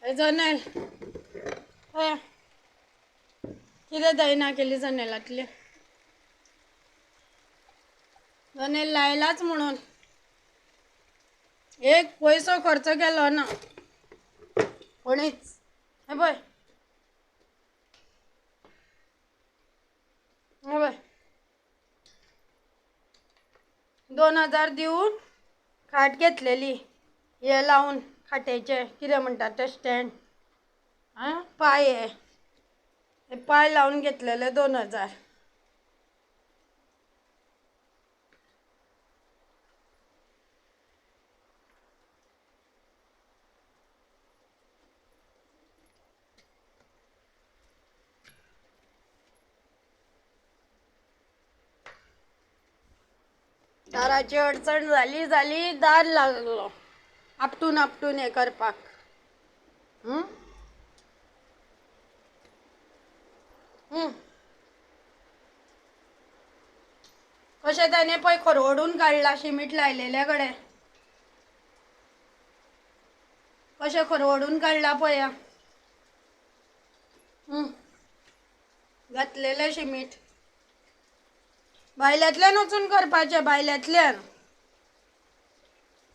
जनेल हय कितें जायना केली जनेलांतली जनेल लायलाच म्हणून एक पैसो खर्च केलो ना कोणीच हे पळय हे पळय 2000 दिवन खाट घेतलेली हे लावून खाटेचे कितें म्हणटात ते स्टँड पाय हे पाय लावून घेतलेले 2000 दाराची अडचण झाली दार लागलो आपटून हे करपाक कशें त्याने पळय खरवडून काडला शिमीट लायलेले कडे कशें खरवडून काडला पळया घातलेले शिमीट भायल्यांतल्यान वचून करपाचें भायल्यांतल्यान